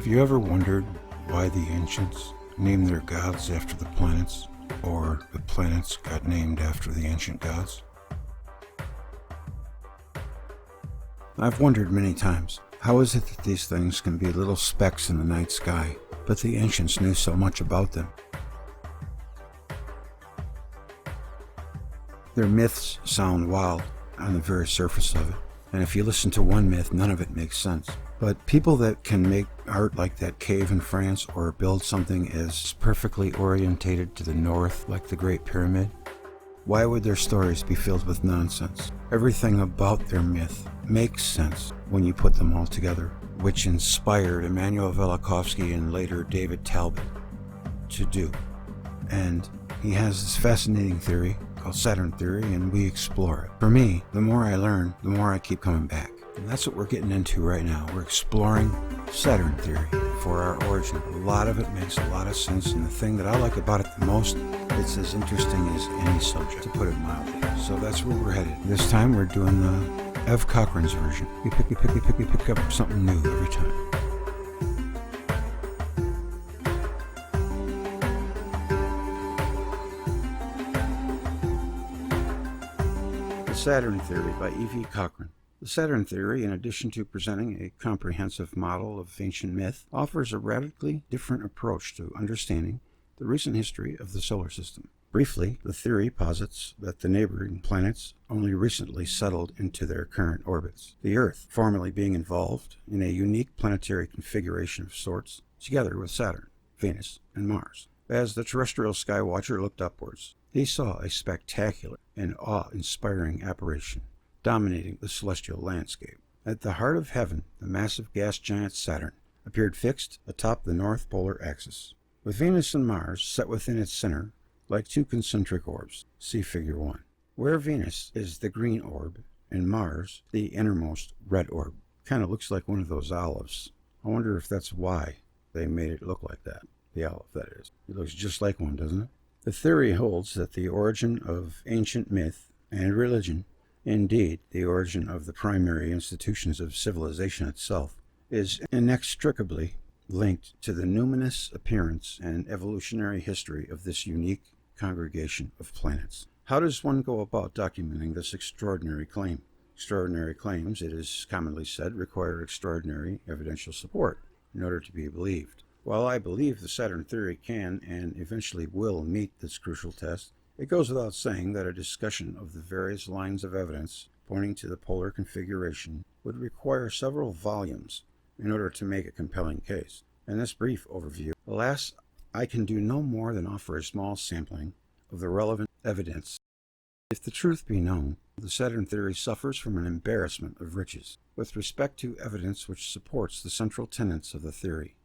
Have you ever wondered why the ancients named their gods after the planets, or the planets got named after the ancient gods? I've wondered many times, how is it that these things can be little specks in the night sky, but the ancients knew so much about them? Their myths sound wild on the very surface of it, and if you listen to one myth, none of it makes sense. But people that can make art like that cave in France, or build something as perfectly orientated to the north like the Great Pyramid, why would their stories be filled with nonsense? Everything about their myth makes sense when you put them all together, which inspired Immanuel Velikovsky and later David Talbot to do. And he has this fascinating theory called Saturn Theory, and we explore it. For me, the more I learn, the more I keep coming back. And that's what we're getting into right now. We're exploring Saturn Theory for our origin. A lot of it makes a lot of sense, and the thing that I like about it the most, it's as interesting as any subject, to put it mildly. So that's where we're headed. This time we're doing the Cochrane's version. We pick up something new every time. The Saturn Theory by E.V. Cochrane. The Saturn Theory, in addition to presenting a comprehensive model of ancient myth, offers a radically different approach to understanding the recent history of the solar system. Briefly, the theory posits that the neighboring planets only recently settled into their current orbits, the Earth formerly being involved in a unique planetary configuration of sorts, together with Saturn, Venus, and Mars. As the terrestrial skywatcher looked upwards, he saw a spectacular and awe-inspiring apparition dominating the celestial landscape. At the heart of heaven, the massive gas giant Saturn appeared fixed atop the north polar axis, with Venus and Mars set within its center like two concentric orbs. See Figure 1. Where Venus is the green orb and Mars the innermost red orb. Kind of looks like one of those olives. I wonder if that's why they made it look like that. The olive, that is. It looks just like one, doesn't it? The theory holds that the origin of ancient myth and religion, indeed the origin of the primary institutions of civilization itself, is inextricably linked to the numinous appearance and evolutionary history of this unique congregation of planets. How does one go about documenting this extraordinary claim? Extraordinary claims, it is commonly said, require extraordinary evidential support in order to be believed. While I believe the Saturn Theory can and eventually will meet this crucial test, it goes without saying that a discussion of the various lines of evidence pointing to the polar configuration would require several volumes in order to make a compelling case. In this brief overview, alas, I can do no more than offer a small sampling of the relevant evidence. If the truth be known, the Saturn Theory suffers from an embarrassment of riches with respect to evidence which supports the central tenets of the theory.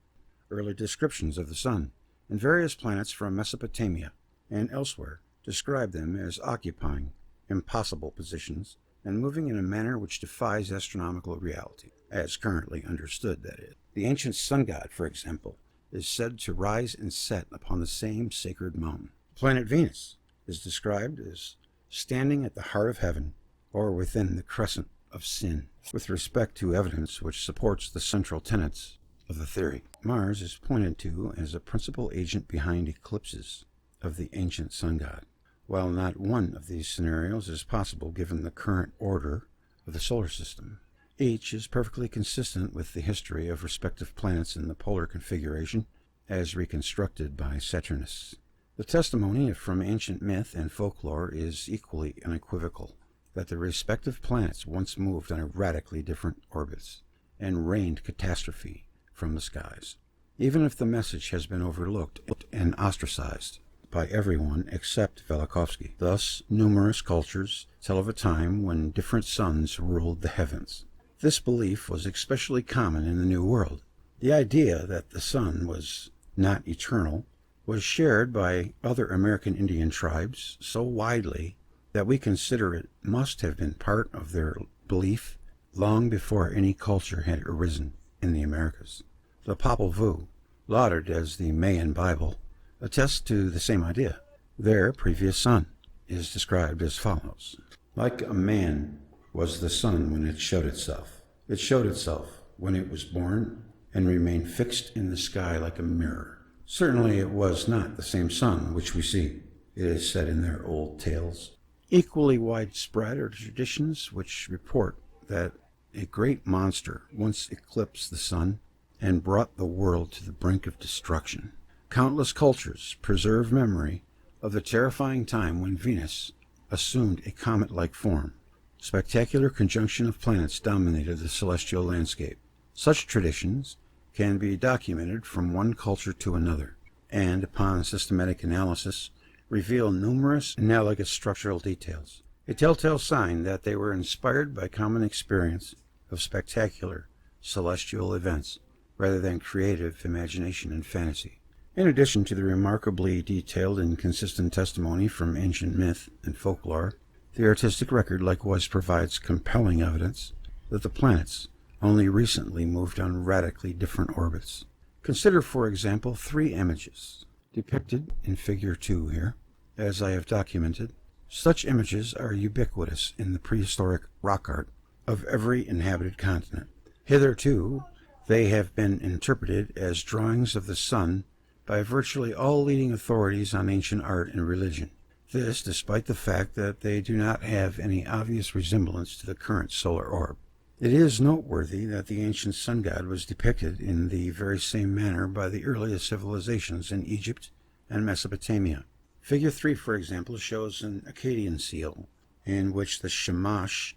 Early descriptions of the Sun and various planets from Mesopotamia and elsewhere describe them as occupying impossible positions and moving in a manner which defies astronomical reality, as currently understood, that is. The ancient sun god, for example, is said to rise and set upon the same sacred mountain. Planet Venus is described as standing at the heart of heaven, or within the crescent of sin, with respect to evidence which supports the central tenets of the theory. Mars is pointed to as a principal agent behind eclipses of the ancient sun god. While not one of these scenarios is possible given the current order of the solar system, each is perfectly consistent with the history of respective planets in the polar configuration as reconstructed by Saturnists. The testimony from ancient myth and folklore is equally unequivocal that the respective planets once moved on radically different orbits and rained catastrophe from the skies. Even if the message has been overlooked and ostracized by everyone except Velikovsky. Thus, numerous cultures tell of a time when different suns ruled the heavens. This belief was especially common in the New World. The idea that the sun was not eternal was shared by other American Indian tribes so widely that we consider it must have been part of their belief long before any culture had arisen in the Americas. The Popol Vuh, lauded as the Mayan Bible, attests to the same idea. Their previous sun is described as follows. Like a man was the sun when it showed itself. It showed itself when it was born and remained fixed in the sky like a mirror. Certainly it was not the same sun which we see, it is said in their old tales. Equally widespread are traditions which report that a great monster once eclipsed the sun and brought the world to the brink of destruction. Countless cultures preserve memory of the terrifying time when Venus assumed a comet-like form. Spectacular conjunction of planets dominated the celestial landscape. Such traditions can be documented from one culture to another, and upon systematic analysis, reveal numerous analogous structural details, a telltale sign that they were inspired by common experience of spectacular celestial events rather than creative imagination and fantasy. In addition to the remarkably detailed and consistent testimony from ancient myth and folklore, the artistic record likewise provides compelling evidence that the planets only recently moved on radically different orbits. Consider, for example, 3 images depicted in Figure 2 here, as I have documented. Such images are ubiquitous in the prehistoric rock art of every inhabited continent. Hitherto, they have been interpreted as drawings of the sun by virtually all leading authorities on ancient art and religion. This despite the fact that they do not have any obvious resemblance to the current solar orb. It is noteworthy that the ancient sun god was depicted in the very same manner by the earliest civilizations in Egypt and Mesopotamia. Figure 3, for example, shows an Akkadian seal, in which the Shamash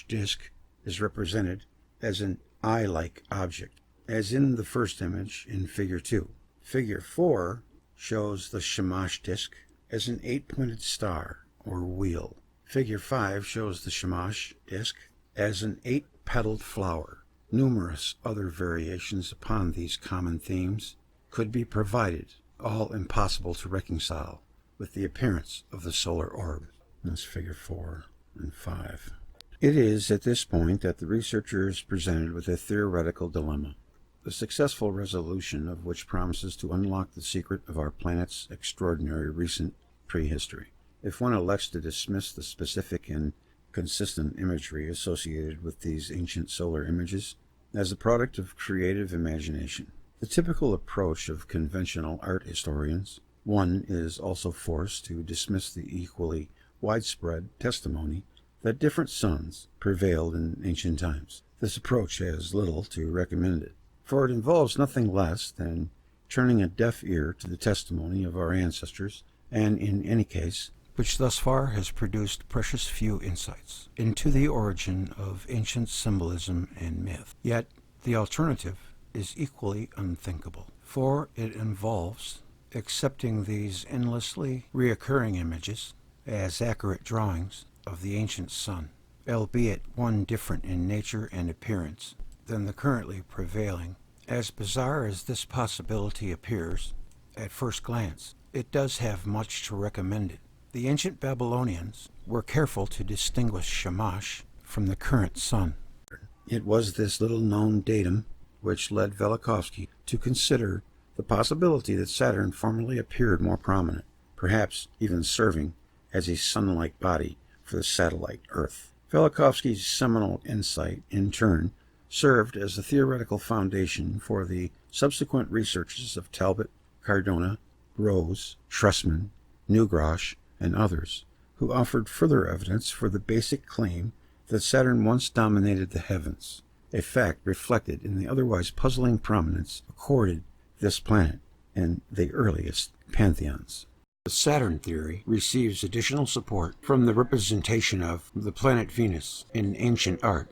disk is represented as an eye-like object, as in the first image in Figure 2. Figure 4 shows the Shamash disk as an 8-pointed star, or wheel. Figure 5 shows the Shamash disk as an 8-petaled flower. Numerous other variations upon these common themes could be provided, all impossible to reconcile with the appearance of the solar orb. That's Figure 4 and 5. It is at this point that the researcher is presented with a theoretical dilemma, the successful resolution of which promises to unlock the secret of our planet's extraordinary recent prehistory. If one elects to dismiss the specific and consistent imagery associated with these ancient solar images as the product of creative imagination, the typical approach of conventional art historians, one is also forced to dismiss the equally widespread testimony that different suns prevailed in ancient times. This approach has little to recommend it, for it involves nothing less than turning a deaf ear to the testimony of our ancestors, and in any case, which thus far has produced precious few insights into the origin of ancient symbolism and myth. Yet the alternative is equally unthinkable, for it involves accepting these endlessly reoccurring images as accurate drawings of the ancient sun, albeit one different in nature and appearance than the currently prevailing. As bizarre as this possibility appears at first glance, it does have much to recommend it. The ancient Babylonians were careful to distinguish Shamash from the current sun. It was this little-known datum which led Velikovsky to consider the possibility that Saturn formerly appeared more prominent, perhaps even serving as a sun-like body for the satellite Earth. Velikovsky's seminal insight, in turn, served as the theoretical foundation for the subsequent researches of Talbot, Cardona, Rose, Tressman, Neugrosch, and others, who offered further evidence for the basic claim that Saturn once dominated the heavens, a fact reflected in the otherwise puzzling prominence accorded this planet in the earliest pantheons. The Saturn theory receives additional support from the representation of the planet Venus in ancient art.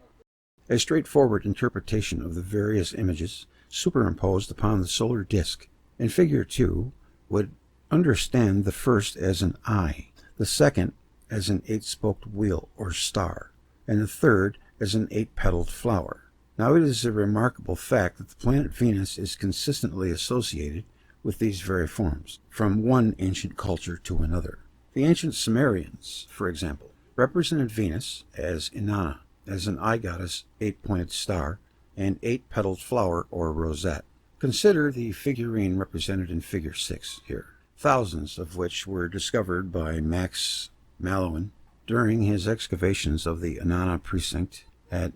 A straightforward interpretation of the various images superimposed upon the solar disk in Figure 2 would understand the first as an eye, the second as an 8-spoked wheel or star, and the third as an 8-petaled flower. Now it is a remarkable fact that the planet Venus is consistently associated with these very forms, from one ancient culture to another. The ancient Sumerians, for example, represented Venus as Inanna, as an eye goddess, 8-pointed star, and 8-petaled flower or rosette. Consider the figurine represented in Figure 6 here, thousands of which were discovered by Max Mallowan during his excavations of the Inanna precinct at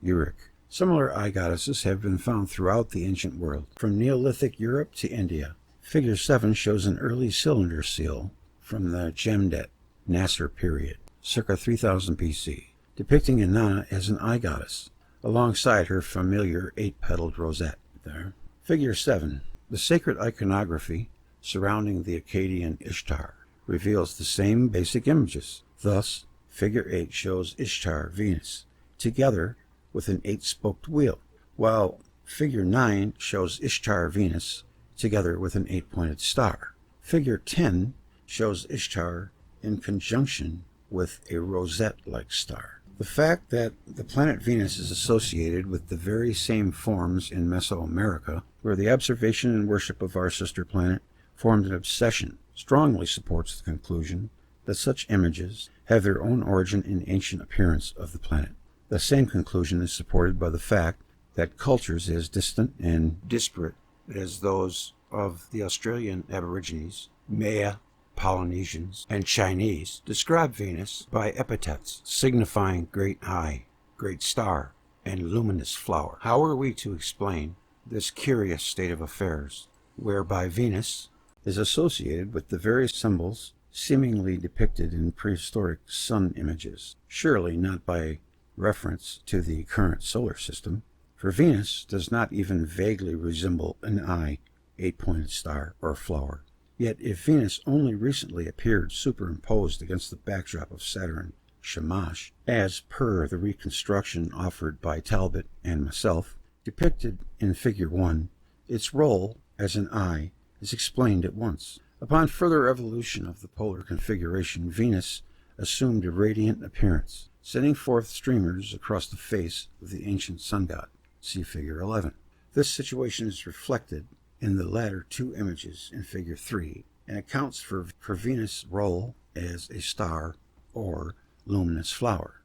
Uruk. Similar eye goddesses have been found throughout the ancient world, from Neolithic Europe to India. Figure 7 shows an early cylinder seal from the Jemdet Nasser period, circa 3000 BC, depicting Inanna as an eye goddess, alongside her familiar 8-petaled rosette. There. Figure 7. The sacred iconography surrounding the Akkadian Ishtar reveals the same basic images. Thus, Figure 8 shows Ishtar, Venus, together with an 8-spoked wheel, while Figure 9 shows Ishtar, Venus, together with an 8-pointed star. Figure 10 shows Ishtar in conjunction with a rosette-like star. The fact that the planet Venus is associated with the very same forms in Mesoamerica, where the observation and worship of our sister planet formed an obsession, strongly supports the conclusion that such images have their own origin in ancient appearance of the planet. The same conclusion is supported by the fact that cultures as distant and disparate as those of the Australian Aborigines, Maya, Polynesians, and Chinese describe Venus by epithets signifying great eye, great star, and luminous flower. How are we to explain this curious state of affairs, whereby Venus is associated with the various symbols seemingly depicted in prehistoric sun images? Surely not by reference to the current solar system, for Venus does not even vaguely resemble an eye, 8-pointed star, or flower. Yet if Venus only recently appeared superimposed against the backdrop of Saturn Shamash, as per the reconstruction offered by Talbot and myself, depicted in Figure 1, its role as an eye is explained at once. Upon further evolution of the polar configuration, Venus assumed a radiant appearance, sending forth streamers across the face of the ancient sun god. See Figure 11. This situation is reflected in the latter two images in Figure 3 and accounts for Venus' role as a star or luminous flower.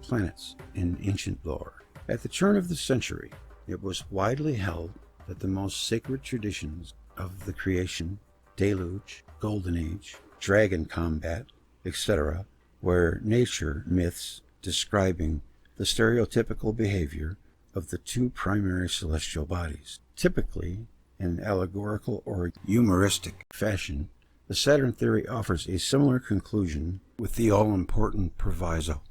Planets in ancient lore. At the turn of the century, it was widely held that the most sacred traditions of the creation, deluge, golden age, dragon combat, etc., were nature myths describing the stereotypical behavior of the two primary celestial bodies. Typically, in allegorical or humoristic fashion, the Saturn theory offers a similar conclusion with the all-important proviso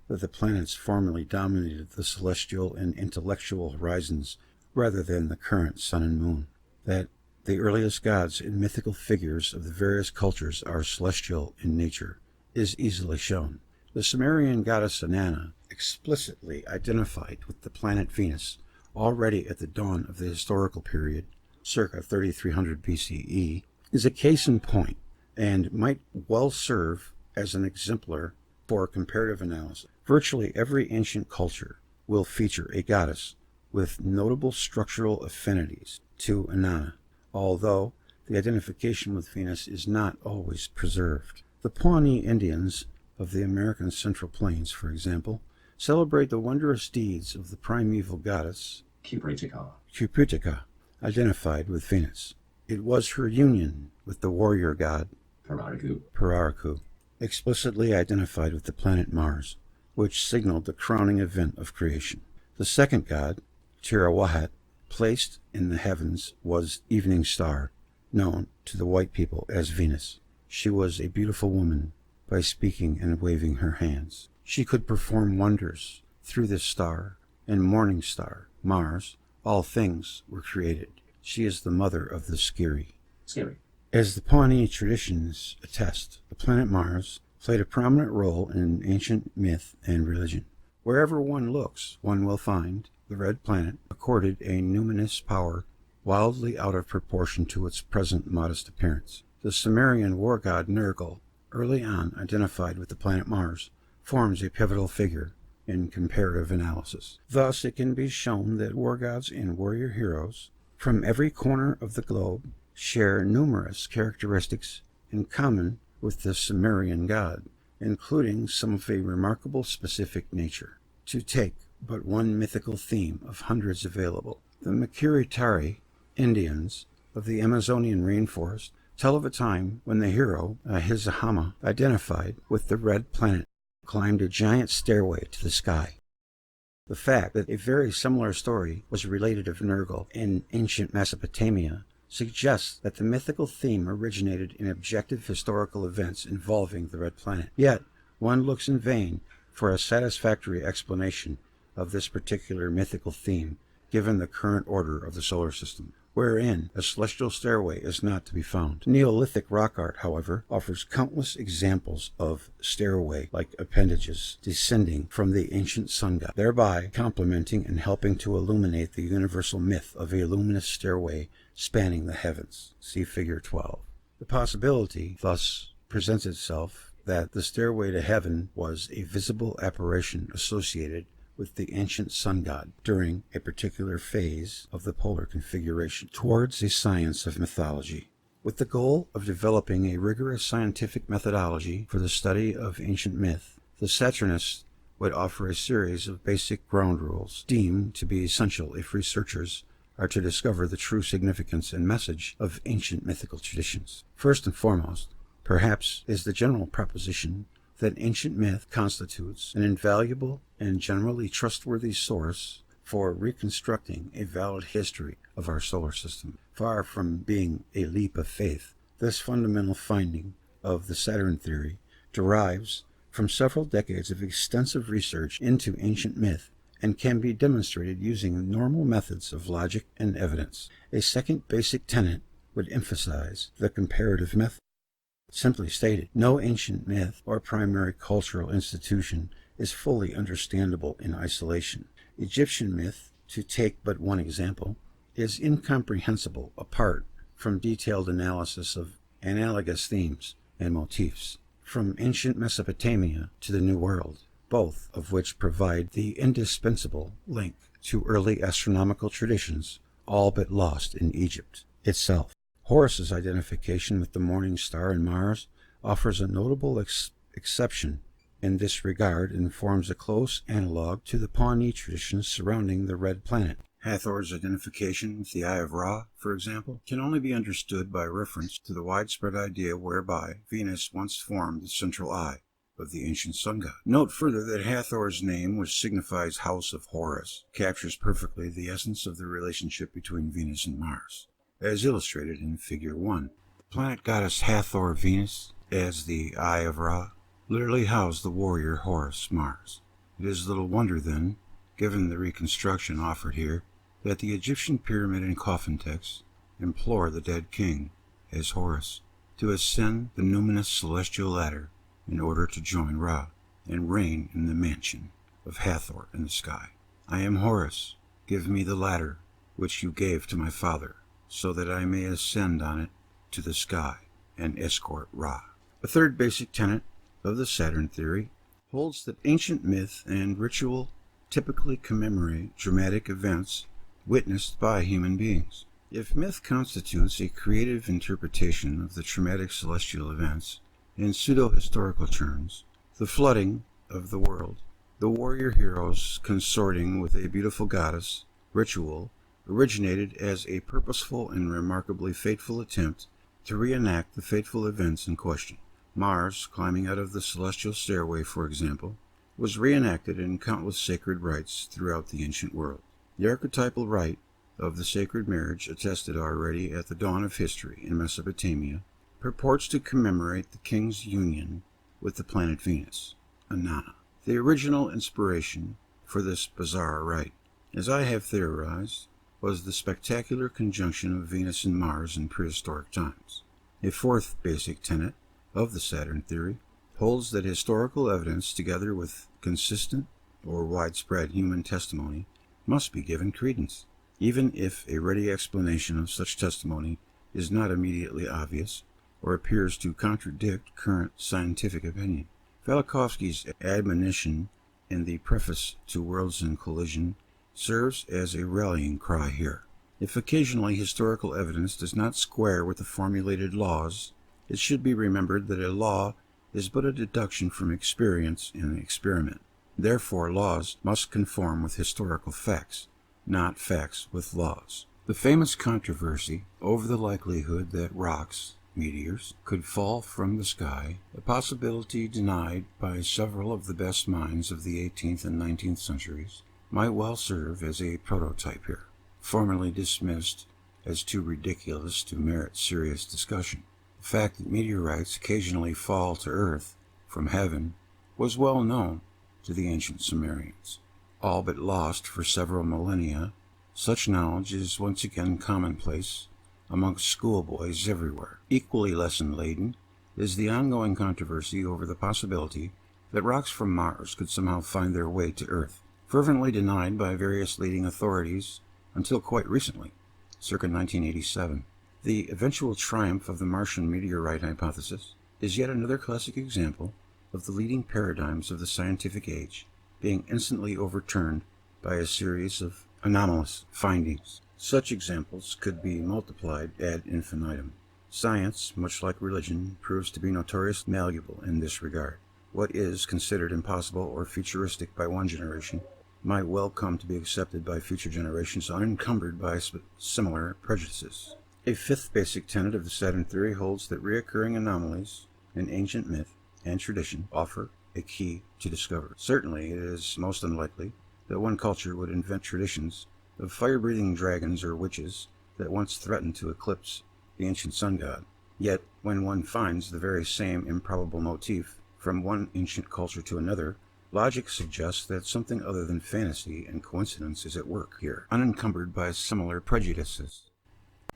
that the planets formerly dominated the celestial and intellectual horizons rather than the current sun and moon, that the earliest gods and mythical figures of the various cultures are celestial in nature, is easily shown. The Sumerian goddess Inanna, explicitly identified with the planet Venus already at the dawn of the historical period, circa 3300 BCE, is a case in point and might well serve as an exemplar for comparative analysis. Virtually every ancient culture will feature a goddess with notable structural affinities to Inanna, although the identification with Venus is not always preserved. The Pawnee Indians of the American Central Plains, for example, celebrate the wondrous deeds of the primeval goddess Cupitica, identified with Venus. It was her union with the warrior god Pararaku, explicitly identified with the planet Mars, which signaled the crowning event of creation. The second god, Tirawahat, placed in the heavens, was evening star, known to the white people as Venus. She was a beautiful woman by speaking and waving her hands. She could perform wonders through this star, and morning star, Mars, all things were created. She is the mother of the Skiri. As the Pawnee traditions attest, the planet Mars played a prominent role in ancient myth and religion. Wherever one looks, one will find the red planet accorded a numinous power wildly out of proportion to its present modest appearance. The Sumerian war god Nergal, early on identified with the planet Mars, forms a pivotal figure in comparative analysis. Thus, it can be shown that war gods and warrior heroes from every corner of the globe share numerous characteristics in common with the Sumerian god, including some of a remarkable specific nature. To take but one mythical theme of hundreds available, the Makuritari Indians of the Amazonian rainforest tell of a time when the hero, Ahizahama, identified with the red planet, climbed a giant stairway to the sky. The fact that a very similar story was related of Nergal in ancient Mesopotamia suggests that the mythical theme originated in objective historical events involving the red planet. Yet, one looks in vain for a satisfactory explanation of this particular mythical theme, given the current order of the solar system, wherein a celestial stairway is not to be found. Neolithic rock art, however, offers countless examples of stairway-like appendages descending from the ancient sun god, thereby complementing and helping to illuminate the universal myth of a luminous stairway spanning the heavens. See Figure 12. The possibility thus presents itself that the stairway to heaven was a visible apparition associated with the ancient sun god during a particular phase of the polar configuration towards a science of mythology. With the goal of developing a rigorous scientific methodology for the study of ancient myth, the Saturnists would offer a series of basic ground rules deemed to be essential if researchers are to discover the true significance and message of ancient mythical traditions. First and foremost, perhaps, is the general proposition that ancient myth constitutes an invaluable and generally trustworthy source for reconstructing a valid history of our solar system. Far from being a leap of faith, this fundamental finding of the Saturn Theory derives from several decades of extensive research into ancient myth and can be demonstrated using normal methods of logic and evidence. A second basic tenet would emphasize the comparative method. Simply stated, no ancient myth or primary cultural institution is fully understandable in isolation. Egyptian myth, to take but one example, is incomprehensible apart from detailed analysis of analogous themes and motifs. From ancient Mesopotamia to the New World, both of which provide the indispensable link to early astronomical traditions, all but lost in Egypt itself. Horus's identification with the morning star and Mars offers a notable exception in this regard and forms a close analog to the Pawnee traditions surrounding the red planet. Hathor's identification with the Eye of Ra, for example, can only be understood by reference to the widespread idea whereby Venus once formed the central eye of the ancient sun god. Note further that Hathor's name, which signifies House of Horus, captures perfectly the essence of the relationship between Venus and Mars, as illustrated in Figure 1. The planet goddess Hathor Venus, as the Eye of Ra, literally housed the warrior Horus Mars. It is little wonder, then, given the reconstruction offered here, that the Egyptian pyramid and coffin texts implore the dead king, as Horus, to ascend the numinous celestial ladder in order to join Ra and reign in the mansion of Hathor in the sky. I am Horus. Give me the ladder which you gave to my father, so that I may ascend on it to the sky and escort Ra. A third basic tenet of the Saturn Theory holds that ancient myth and ritual typically commemorate dramatic events witnessed by human beings. If myth constitutes a creative interpretation of the traumatic celestial events, in pseudo-historical terms, the flooding of the world, the warrior heroes consorting with a beautiful goddess, ritual, originated as a purposeful and remarkably fateful attempt to reenact the fateful events in question. Mars, climbing out of the celestial stairway, for example, was reenacted in countless sacred rites throughout the ancient world. The archetypal rite of the sacred marriage, attested already at the dawn of history in Mesopotamia, purports to commemorate the king's union with the planet Venus, Inanna. The original inspiration for this bizarre rite, as I have theorized, was the spectacular conjunction of Venus and Mars in prehistoric times. A fourth basic tenet of the Saturn theory holds that historical evidence, together with consistent or widespread human testimony, must be given credence, even if a ready explanation of such testimony is not immediately obvious or appears to contradict current scientific opinion. Velikovsky's admonition in the preface to Worlds in Collision serves as a rallying cry here. If occasionally historical evidence does not square with the formulated laws, it should be remembered that a law is but a deduction from experience and experiment. Therefore, laws must conform with historical facts, not facts with laws. The famous controversy over the likelihood that rocks, meteors, could fall from the sky, a possibility denied by several of the best minds of the 18th and 19th centuries, might well serve as a prototype here, formerly dismissed as too ridiculous to merit serious discussion. The fact that meteorites occasionally fall to Earth from heaven was well known to the ancient Sumerians. All but lost for several millennia, such knowledge is once again commonplace amongst schoolboys everywhere. Equally lesson-laden is the ongoing controversy over the possibility that rocks from Mars could somehow find their way to Earth, fervently denied by various leading authorities until quite recently, circa 1987. The eventual triumph of the Martian meteorite hypothesis is yet another classic example of the leading paradigms of the scientific age being instantly overturned by a series of anomalous findings. Such examples could be multiplied ad infinitum. Science, much like religion, proves to be notoriously malleable in this regard. What is considered impossible or futuristic by one generation might well come to be accepted by future generations unencumbered by similar prejudices. A fifth basic tenet of the Saturn theory holds that recurring anomalies in ancient myth and tradition offer a key to discover. Certainly, it is most unlikely that one culture would invent traditions of fire-breathing dragons or witches that once threatened to eclipse the ancient sun god. Yet, when one finds the very same improbable motif from one ancient culture to another, logic suggests that something other than fantasy and coincidence is at work here, unencumbered by similar prejudices.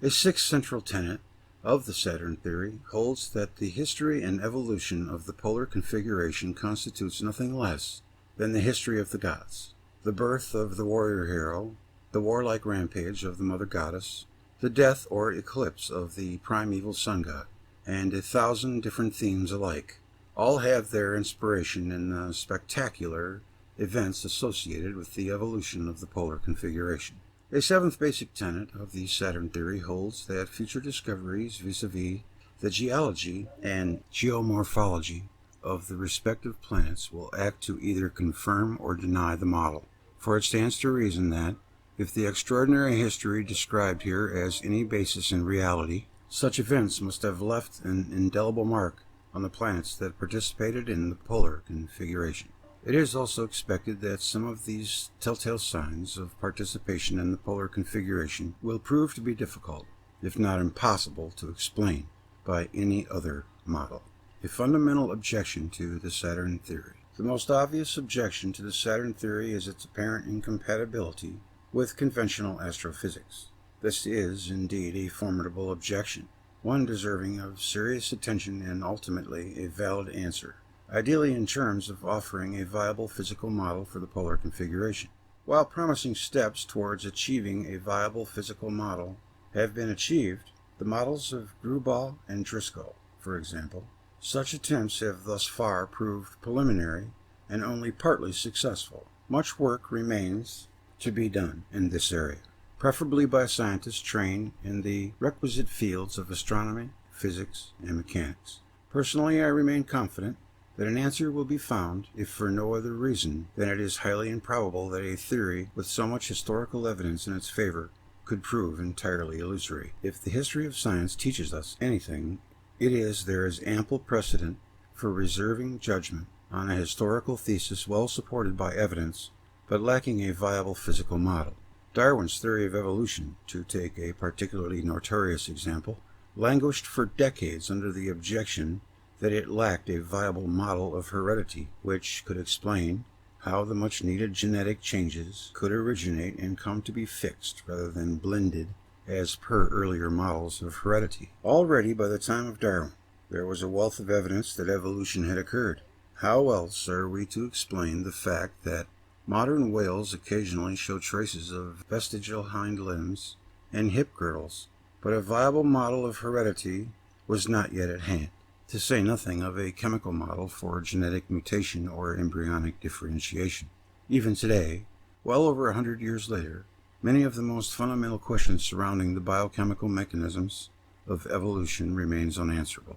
A sixth central tenet of the Saturn theory holds that the history and evolution of the polar configuration constitutes nothing less than the history of the gods. The birth of the warrior hero, the warlike rampage of the mother goddess, the death or eclipse of the primeval sun god, and 1,000 different themes alike, all have their inspiration in the spectacular events associated with the evolution of the polar configuration. A seventh basic tenet of the Saturn theory holds that future discoveries vis-a-vis the geology and geomorphology of the respective planets will act to either confirm or deny the model. For it stands to reason that, if the extraordinary history described here has any basis in reality, such events must have left an indelible mark on the planets that participated in the polar configuration. It is also expected that some of these telltale signs of participation in the polar configuration will prove to be difficult, if not impossible, to explain by any other model. A fundamental objection to the Saturn theory. The most obvious objection to the Saturn theory is its apparent incompatibility with conventional astrophysics. This is, indeed, a formidable objection, one deserving of serious attention and ultimately a valid answer, ideally in terms of offering a viable physical model for the polar configuration. While promising steps towards achieving a viable physical model have been achieved, the models of Grubauer and Driscoll, for example, such attempts have thus far proved preliminary and only partly successful. Much work remains to be done in this area, preferably by scientists trained in the requisite fields of astronomy, physics, and mechanics. Personally, I remain confident that an answer will be found, if for no other reason than it is highly improbable that a theory with so much historical evidence in its favor could prove entirely illusory. If the history of science teaches us anything, it is there is ample precedent for reserving judgment on a historical thesis well supported by evidence, but lacking a viable physical model. Darwin's theory of evolution, to take a particularly notorious example, languished for decades under the objection that it lacked a viable model of heredity which could explain how the much-needed genetic changes could originate and come to be fixed rather than blended as per earlier models of heredity. Already by the time of Darwin, there was a wealth of evidence that evolution had occurred. How else are we to explain the fact that modern whales occasionally show traces of vestigial hind limbs and hip girdles, but a viable model of heredity was not yet at hand, to say nothing of a chemical model for genetic mutation or embryonic differentiation? Even today, well over 100 years later, many of the most fundamental questions surrounding the biochemical mechanisms of evolution remains unanswerable.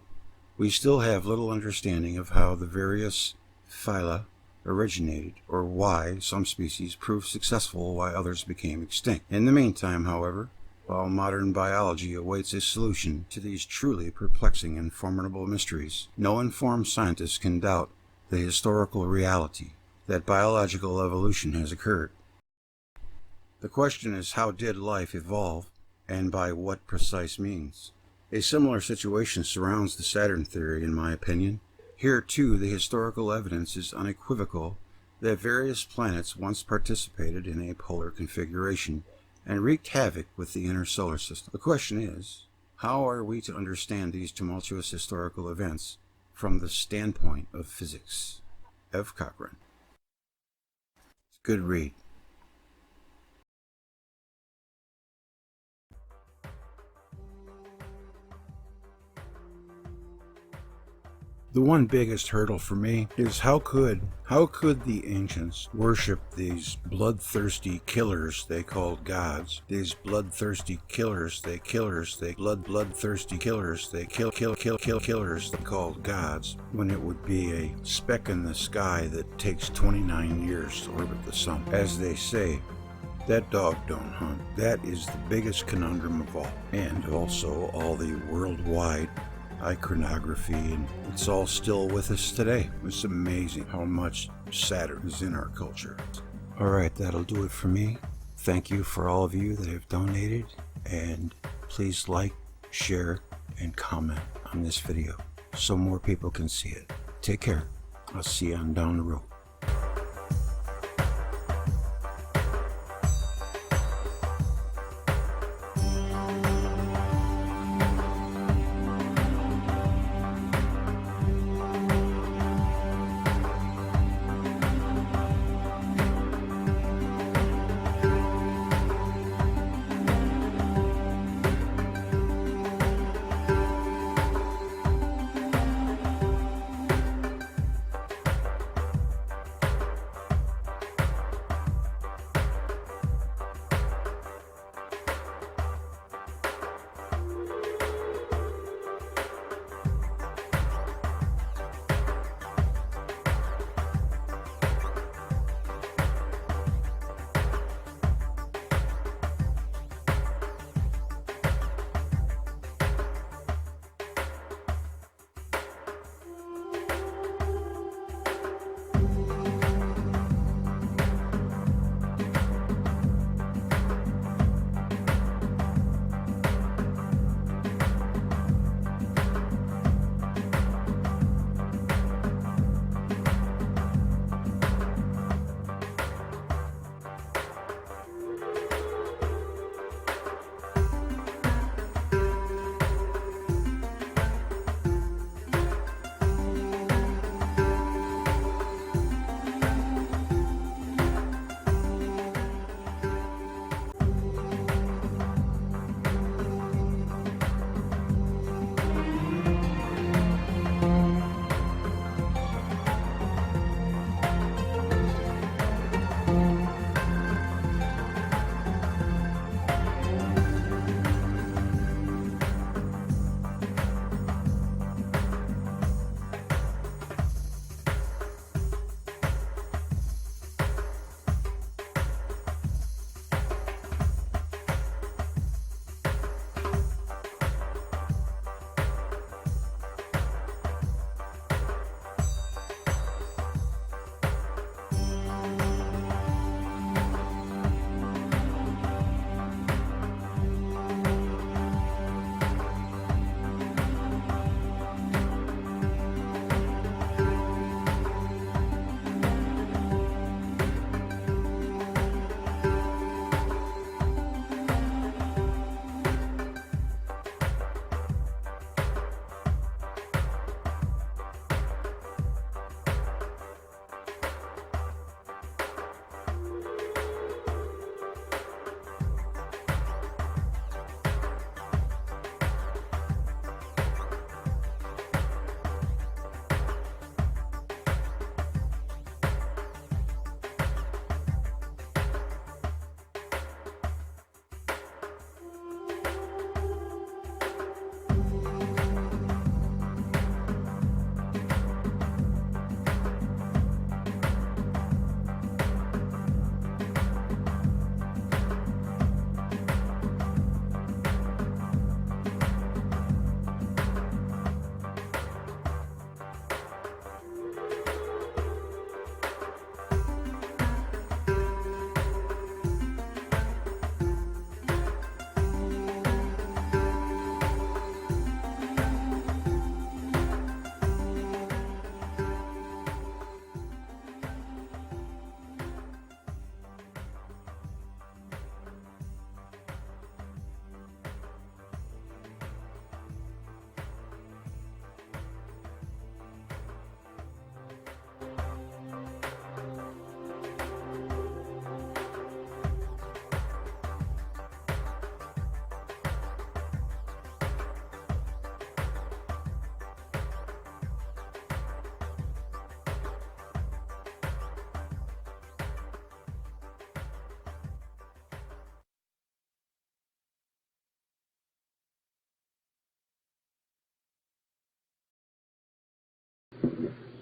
We still have little understanding of how the various phyla originated, or why some species proved successful while others became extinct. In the meantime, however, while modern biology awaits a solution to these truly perplexing and formidable mysteries, no informed scientist can doubt the historical reality that biological evolution has occurred. The question is, how did life evolve, and by what precise means? A similar situation surrounds the Saturn theory, in my opinion. Here, too, the historical evidence is unequivocal that various planets once participated in a polar configuration and wreaked havoc with the inner solar system. The question is, how are we to understand these tumultuous historical events from the standpoint of physics? F. Cochrane. Good read. The one biggest hurdle for me is how could the ancients worship these bloodthirsty killers they called gods? These bloodthirsty killers they killers they called gods, when it would be a speck in the sky that takes 29 years to orbit the sun. As they say, that dog don't hunt. That is the biggest conundrum of all, and also all the worldwide iconography, and it's all still with us today. It's amazing how much Saturn is in our culture. Alright, that'll do it for me. Thank you for all of you that have donated, and please like, share, and comment on this video so more people can see it. Take care. I'll see you on down the road.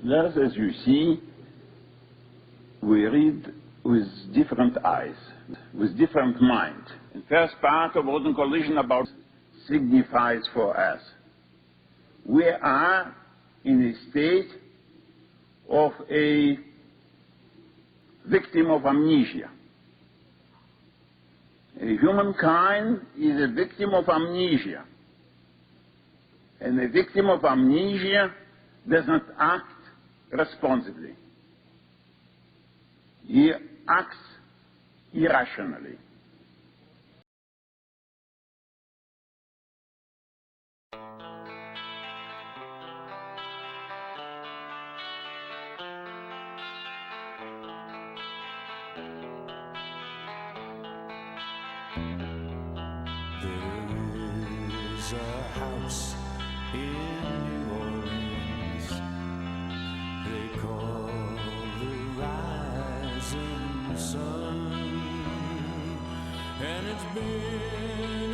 Thus, as you see, we read with different eyes, with different mind. The first part of what the collision about signifies for us. We are in a state of a victim of amnesia. Humankind is a victim of amnesia. And a victim of amnesia does not act responsibly. He acts irrationally. There is a house in New Orleans they call the rising sun, and it's been